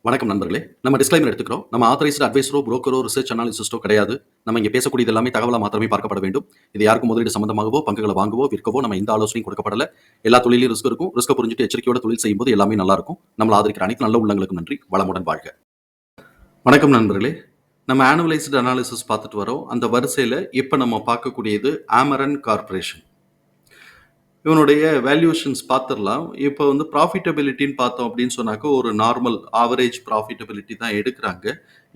வணக்கம் நண்பர்களே. நம்ம டிஸ்க்ளைமர் எடுத்துக்கிறோம். நம்ம ஆத்தரைஸ்டு அட்வைசரோ, புரோக்கரோ, ரிசர்ச் அனாலிசிஸ்ட்டோ கிடையாது. நம்ம இங்க பேசக்கூடியது எல்லாமே தகவலா மாத்திரமே பார்க்கப்பட வேண்டும். இது யாருக்கும் முதலீடு சம்பந்தமாகவோ, பங்குகள வாங்கவோ, விற்கவோ நம்ம எந்த ஆலோசனையும் கொடுக்கப்படல. எல்லா தொழில்லயும் ரிஸ்க் இருக்கும். ரிஸ்க்க புரிஞ்சுட்டு எச்சரிக்கையோட தொழில் செய்யும்போது எல்லாமே நல்லா இருக்கும். நம்மள ஆதரிக்கிற அனைத்து நல்ல உள்ளங்களுக்கும் நன்றி. வளமுடன் வாழ்க. வணக்கம் நண்பர்களே. நம்ம ஆனுவலைஸ்டு அனாலிசிஸ் பார்த்துட்டு வரோம். அந்த வரிசையில இப்ப நம்ம பார்க்கக்கூடியது ஆமரன் கார்ப்பரேஷன். இவனுடைய வேல்யூஷன்ஸ் பார்த்துரலாம். இப்போ வந்து ப்ராஃபிட்டபிலிட்டின்னு பார்த்தோம் அப்படின்னு சொன்னாக்க, ஒரு நார்மல் ஆவரேஜ் ப்ராஃபிட்டபிலிட்டி தான் எடுக்குறாங்க.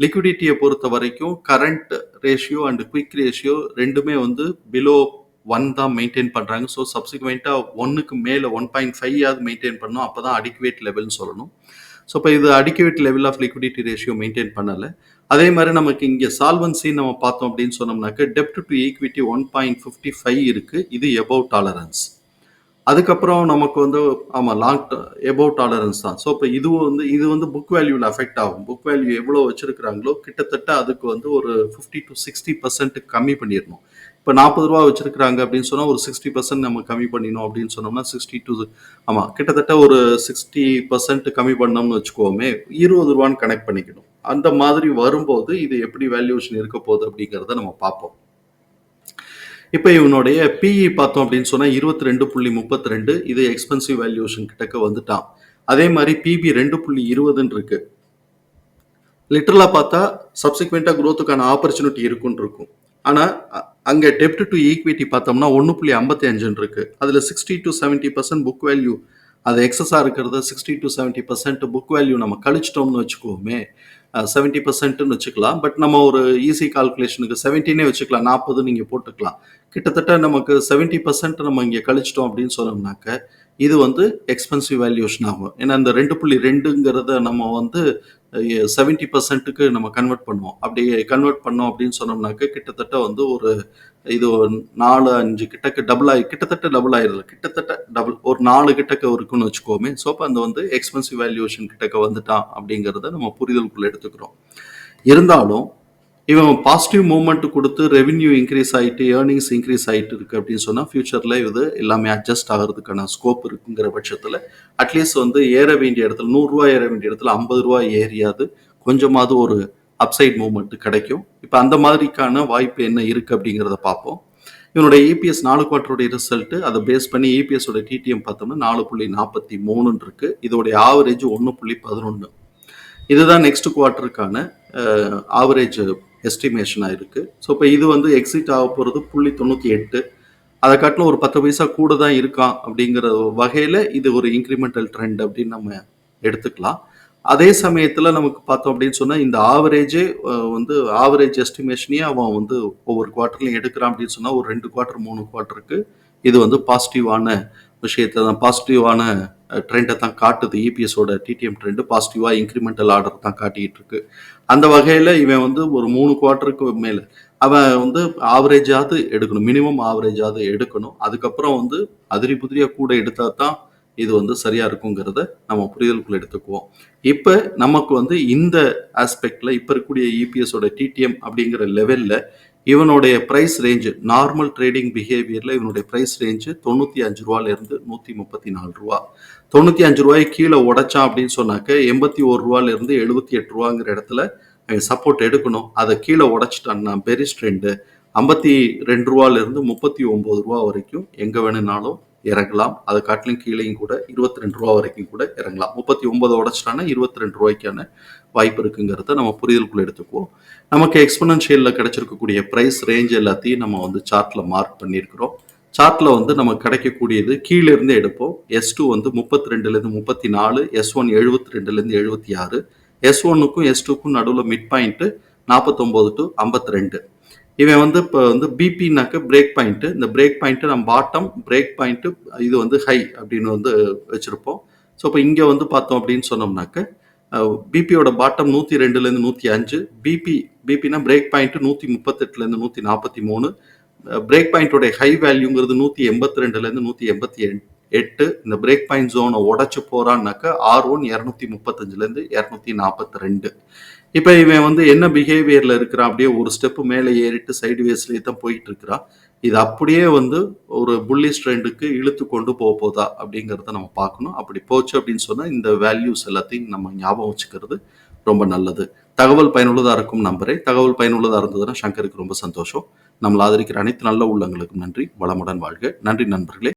லிக்விடிட்டிய பொறுத்த வரைக்கும் current ratio and quick ratio 2மே வந்து பிலோ 1 தான் மெயின்டெயின் பண்றாங்க. ஸோ சப்சிக்வென்ட்டா 1க்கு மேல 1.5 யாவது மெயின்டெயின் பண்ணணும். அப்பதான் அடிக்குவேட் லெவல்ன்னு சொல்லணும். ஸோ இப்போ இது adequate level of liquidity ratio maintain பண்ணல. அதே மாரி நமக்கு இங்க சால்வன்சி நம்ம பார்த்தோம் அப்படின்னு சொன்னோம்னாக்க, டெப்ட் டு ஈக்விட்டி 1.55 இருக்கு. இது எபோவ் டாலரன்ஸ். அதுக்கப்புறம் நமக்கு வந்து லாங் எபோவ் டாலரன்ஸ் தான். ஸோ இப்போ இது வந்து புக் வேல்யூல அஃபெக்ட் ஆகும். புக் வேல்யூ எவ்வளோ வச்சிருக்கிறாங்களோ கிட்டத்தட்ட அதுக்கு வந்து ஒரு 50-60% கம்மி பண்ணிடணும். இப்போ ரூ. 40 வச்சிருக்கிறாங்க அப்படின்னு சொன்னா ஒரு 60% நம்ம கம்மி பண்ணினோம் அப்படின்னு சொன்னோம்னா 60 டு கிட்டத்தட்ட ஒரு 60% கம்மி பண்ணோம்னு வச்சுக்கோமே, ரூ. 20 கனெக்ட் பண்ணிக்கணும். அந்த மாதிரி வரும்போது இது எப்படி வேல்யூஷன் இருக்க போகுது அப்படிங்கிறத நம்ம பார்ப்போம். இப்போ இவனுடைய பிஇ பார்த்தோம் அப்படின்னு சொன்னா 22.32. இது எக்ஸ்பென்சிவ் வேல்யூஷன் கிட்டக்க வந்துட்டான். அதே மாதிரி பிபி 2.20 இருக்கு. லிட்டரலா பார்த்தா சப்சிக்வெண்டா குரோத்துக்கான ஆப்பர்ச்சுனிட்டி இருக்குன்னு இருக்கும். ஆனா அங்க டெப்ட் டு ஈக்விட்டி பார்த்தோம்னா 1.55 இருக்கு. அதுல 60-70% புக் வேல்யூ அது எக்ஸஸா இருக்கிறத 60-70% புக் வேல்யூ நம்ம கழிச்சிட்டோம்னு வச்சுக்கோமே, 70%ன்னு வச்சுக்கலாம். பட் நம்ம ஒரு ஈஸி கால்குலேஷனுக்கு 17 வச்சுக்கலாம். 40 நீங்க போட்டுக்கலாம். கிட்டத்தட்ட நமக்கு 70% நம்ம இங்க கழிச்சிட்டோம் அப்படின்னு சொன்னோம்னாக்க, இது வந்து எக்ஸ்பென்சிவ் வேல்யூஷன் ஆகும். ஏன்னா இந்த 2.2ங்கிறத நம்ம வந்து 70%க்கு நம்ம கன்வெர்ட் பண்ணுவோம். அப்படி கன்வெர்ட் பண்ணோம் அப்படின்னு சொன்னோம்னாக்க, கிட்டத்தட்ட வந்து இது 4, 5 கிட்டத்தட்ட டபுள் ஆயிருது. கிட்டத்தட்ட டபுள் ஒரு 4 கிட்டக்க இருக்குன்னு வச்சுக்கோமே. ஸோ அப்ப அந்த வந்து எக்ஸ்பென்சிவ் வேல்யூஷன் கிட்டக்க வந்துட்டான் அப்படிங்கிறத நம்ம புரிதலுக்குள்ள எடுத்துக்கிறோம். இருந்தாலும் இவன் பாசிட்டிவ் மூவ்மெண்ட் கொடுத்து ரெவென்யூ இன்க்ரீஸ் ஆயிட்டு ஏர்னிங்ஸ் இன்க்ரீஸ் ஆயிட்டு இருக்கு அப்படின்னு சொன்னா ஃபியூச்சர்ல இது எல்லாமே அட்ஜஸ்ட் ஆகிறதுக்கான ஸ்கோப் இருக்குங்கிற பட்சத்துல அட்லீஸ்ட் வந்து ஏற வேண்டிய இடத்துல ரூ. 100 ஏற வேண்டிய இடத்துல ரூ. 50 ஏறியாது கொஞ்சமாவது ஒரு அப்சைட் மூவ்மெண்ட் கிடைக்கும். இப்போ அந்த மாதிரிக்கான வாய்ப்பு என்ன இருக்கு அப்படிங்கிறத பார்ப்போம். இவனுடைய இபிஎஸ் 4 குவார்டருடைய ரிசல்ட் அதை பேஸ் பண்ணி இபிஎஸ் ஓட டிடிஎம் பார்த்தோம்னா 4.43 இருக்கு. இதோடைய ஆவரேஜ் 1.11. இதுதான் நெக்ஸ்ட் குவார்ட்டருக்கான ஆவரேஜ் எஸ்டிமேஷனாக இருக்குது. ஸோ இப்போ இது வந்து எக்ஸிட் ஆக போகிறது 0.98. அதை காட்டிலும் ஒரு 10 பைசா கூட தான் இருக்கான் அப்படிங்கிற வகையில் இது ஒரு இன்க்ரிமெண்டல் ட்ரெண்ட் அப்படின்னு நம்ம எடுத்துக்கலாம். அதே சமயத்தில் நமக்கு பார்த்தோம் அப்படின்னு சொன்னால் இந்த ஆவரேஜே வந்து ஆவரேஜ் எஸ்டிமேஷனையே அவன் வந்து ஒவ்வொரு குவார்ட்டர்லையும் எடுக்கிறான் அப்படின்னு சொன்னால் ஒரு 2 குவார்ட்டர் 3 குவார்ட்டருக்கு இது வந்து பாசிட்டிவான விஷயத்தை தான் பாசிட்டிவான ட்ரெண்டை தான் காட்டுது. இபிஎஸோட டிடிஎம் ட்ரெண்டு பாசிட்டிவாக இன்க்ரிமெண்டல் ஆர்டர் தான் காட்டிகிட்டு இருக்கு. அந்த வகையில் இவன் வந்து ஒரு 3 குவார்ட்டருக்கு மேலே அவன் வந்து ஆவரேஜாவது எடுக்கணும், மினிமம் ஆவரேஜாவது எடுக்கணும். அதுக்கப்புறம் வந்து அதிரி புதிரியாக கூட எடுத்தால் தான் இது வந்து சரியா இருக்குங்கிறத நம்ம புரிதலுக்குள்ள எடுத்துக்குவோம். இப்போ நமக்கு வந்து இந்த ஆஸ்பெக்ட்ல இப்போ இருக்கக்கூடிய இபிஎஸோட டிடிஎம் அப்படிங்கிற லெவலில் இவனுடைய ப்ரைஸ் ரேஞ்சு நார்மல் ட்ரேடிங் பிஹேவியரில் இவனுடைய ப்ரைஸ் ரேஞ்சு ரூ. 95 134. ரூ. 95 கீழே உடைச்சான் அப்படின்னு சொன்னாக்க ரூ. 81 78 இடத்துல சப்போர்ட் எடுக்கணும். அதை கீழே உடைச்சிட்டான்னா பெரிஸ் ட்ரெண்டு ரூ. 52 வரைக்கும் எங்கே வேணும்னாலும் இறங்கலாம். அதை காட்டிலும் கீழேயும் கூட ரூ. 22 வரைக்கும் கூட இறங்கலாம். 39 உடைச்சிட்டான்னா ரூ. 22 வாய்ப்பு இருக்குங்கிறத நம்ம புரிதலுக்குள்ள எடுத்துக்குவோம். நமக்கு எக்ஸ்போனன்ஷியலில் கிடைச்சிருக்கக்கூடிய ப்ரைஸ் ரேஞ்ச் எல்லாத்தையும் நம்ம வந்து சார்ட்டில் மார்க் பண்ணியிருக்கிறோம். சார்ட்டில் வந்து நமக்கு கிடைக்கக்கூடியது கீழே இருந்தே எடுப்போம். S2 வந்து 32லேருந்து 34, S1 72லேருந்து 76, S1க்கும் S2க்கும் நடுவில் மிட் பாயிண்ட்டு 49 to 52. இவன் வந்து இப்போ வந்து பிபின்னாக்க பிரேக் பாயிண்ட்டு. இந்த பிரேக் பாயிண்ட்டு நம்ம பாட்டம், பிரேக் பாயிண்ட்டு இது வந்து ஹை அப்படின்னு வந்து வச்சுருப்போம். ஸோ இப்போ இங்கே வந்து பார்த்தோம் அப்படின்னு சொன்னோம்னாக்க பிபியோட பாட்டம் 102லேருந்து 105, பிபினா பிரேக் பாயிண்ட் 138லேருந்து 143, பிரேக் பாயிண்டோட ஹை வேல்யூங்கிறது 182லேருந்து 188. இந்த பிரேக் பாயிண்ட் ஜோனை உடைச்சு போறான்னாக்க R1 235லேருந்து 242. இப்ப இவன் வந்து என்ன பிஹேவியர்ல இருக்கிறான், அப்படியே ஒரு ஸ்டெப் மேல ஏறிட்டு சைட்வேஸ்லயே தான் போயிட்டு இருக்கிறான். இது அப்படியே வந்து ஒரு புல்லிஷ் ட்ரெண்டுக்கு இழுத்து கொண்டு போதா அப்படிங்கிறத நம்ம பார்க்கணும். அப்படி போச்சு அப்படின்னு சொன்னா, இந்த வேல்யூஸ் எல்லாத்தையும் நம்ம ஞாபகம் வச்சுக்கிறது ரொம்ப நல்லது. தகவல் பயனுள்ளதா இருக்கும் நம்புறேன். தகவல் பயனுள்ளதா இருந்ததுன்னா சங்கருக்கு ரொம்ப சந்தோஷம். நம்மள ஆதரிக்கிற அனைத்து நல்ல உள்ளங்களுக்கும் நன்றி. வளமுடன் வாழ்க. நன்றி நண்பர்களே.